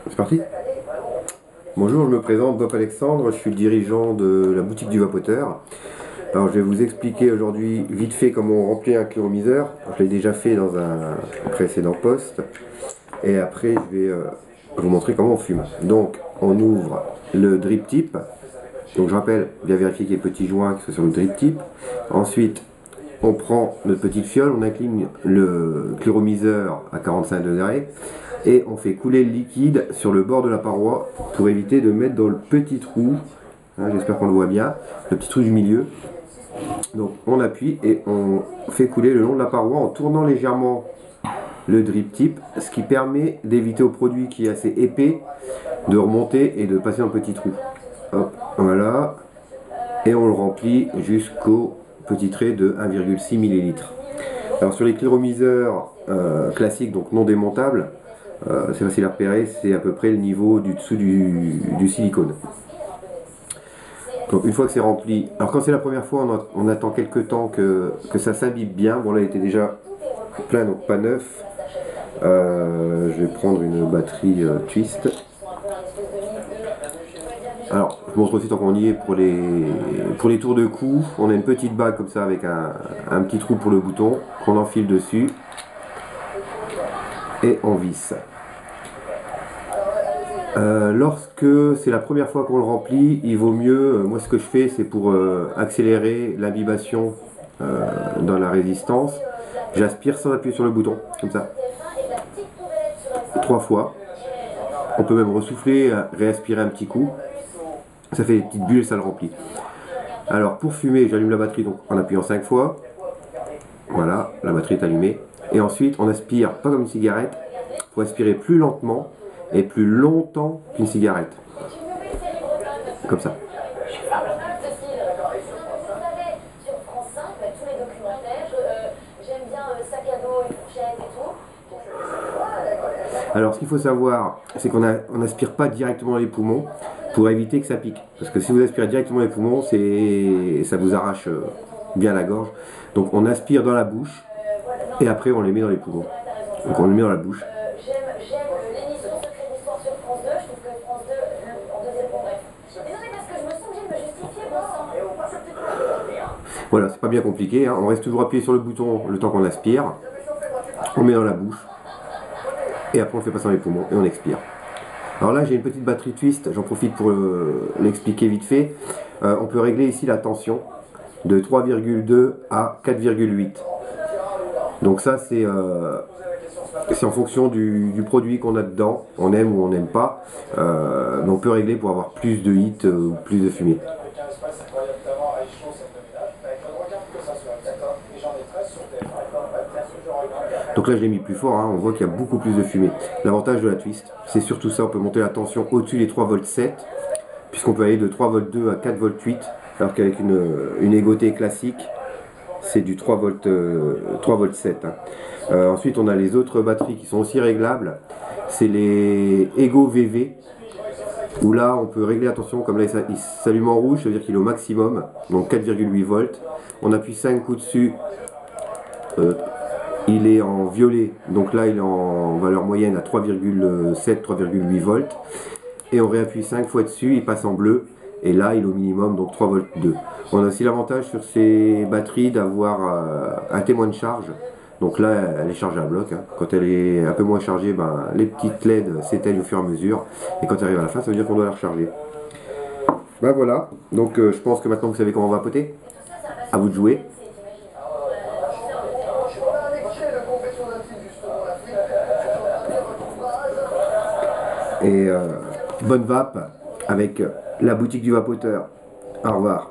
C'est parti. Bonjour, je me présente, Bob Alexandre, je suis le dirigeant de la boutique du vapoteur. Alors je vais vous expliquer aujourd'hui vite fait comment on remplit un cliromiseur. Je l'ai déjà fait dans un précédent post. Et après je vais vous montrer comment on fume. Donc on ouvre le drip tip. Donc je rappelle, bien vérifier qu'il y ait petit joint qui soit sur le drip tip. Ensuite on prend notre petite fiole, on incline le cliromiseur à 45 degrés. Et on fait couler le liquide sur le bord de la paroi pour éviter de mettre dans le petit trou, hein, j'espère qu'on le voit bien, le petit trou du milieu. Donc on appuie et on fait couler le long de la paroi en tournant légèrement le drip tip, ce qui permet d'éviter au produit qui est assez épais de remonter et de passer dans le petit trou. Hop, voilà, et on le remplit jusqu'au petit trait de 1,6 ml. Alors sur les cliromiseurs classiques, donc non démontables, c'est facile à repérer, c'est à peu près le niveau du dessous du silicone. Donc une fois que c'est rempli, alors quand c'est la première fois, on attend quelques temps que ça s'imbibe bien. Bon là il était déjà plein, donc pas neuf. Je vais prendre une batterie twist. Alors je montre aussi tant qu'on y est pour les tours de cou. On a une petite bague comme ça avec un petit trou pour le bouton qu'on enfile dessus et on visse. Lorsque c'est la première fois qu'on le remplit, il vaut mieux, moi ce que je fais c'est pour accélérer l'imbibation dans la résistance, j'aspire sans appuyer sur le bouton, comme ça, 3 fois. On peut même ressouffler, réaspirer un petit coup, ça fait des petites bulles et ça le remplit. Alors pour fumer, j'allume la batterie donc en appuyant 5 fois, voilà, la batterie est allumée, et ensuite on aspire, pas comme une cigarette, il faut aspirer plus lentement et plus longtemps qu'une cigarette. Comme ça. Alors ce qu'il faut savoir, c'est qu'on n'aspire pas directement les poumons pour éviter que ça pique. Parce que si vous aspirez directement les poumons, ça vous arrache bien la gorge. Donc on aspire dans la bouche et après on les met dans les poumons. Donc on les met dans la bouche. Voilà, c'est pas bien compliqué, hein. On reste toujours appuyé sur le bouton le temps qu'on aspire. On met dans la bouche. Et après on fait passer dans les poumons et on expire. Alors là j'ai une petite batterie twist, j'en profite pour l'expliquer vite fait. On peut régler ici la tension de 3,2 à 4,8. Donc ça c'est en fonction du produit qu'on a dedans, on aime ou on n'aime pas. Mais on peut régler pour avoir plus de hit ou plus de fumée. Donc là je l'ai mis plus fort, hein, on voit qu'il y a beaucoup plus de fumée. L'avantage de la twist, c'est surtout ça, on peut monter la tension au-dessus des 3,7 V, puisqu'on peut aller de 3,2 V à 4,8 V, alors qu'avec une égotée classique, c'est du 3,7 V. Hein. Ensuite on a les autres batteries qui sont aussi réglables, c'est les Ego VV, où là on peut régler la tension, comme là il s'allume en rouge, ça veut dire qu'il est au maximum, donc 4,8 volts. On appuie 5 coups dessus. Il est en violet, donc là il est en valeur moyenne à 3,7-3,8 volts. Et on réappuie 5 fois dessus, il passe en bleu. Et là il est au minimum, donc 3 volts 2. On a aussi l'avantage sur ces batteries d'avoir un témoin de charge. Donc là elle est chargée à bloc. Hein. Quand elle est un peu moins chargée, ben, les petites LED s'éteignent au fur et à mesure. Et quand elle arrive à la fin, ça veut dire qu'on doit la recharger. Ben voilà, donc je pense que maintenant vous savez comment vapoter. À vous de jouer. Et bonne vape avec la boutique du vapoteur. Au revoir.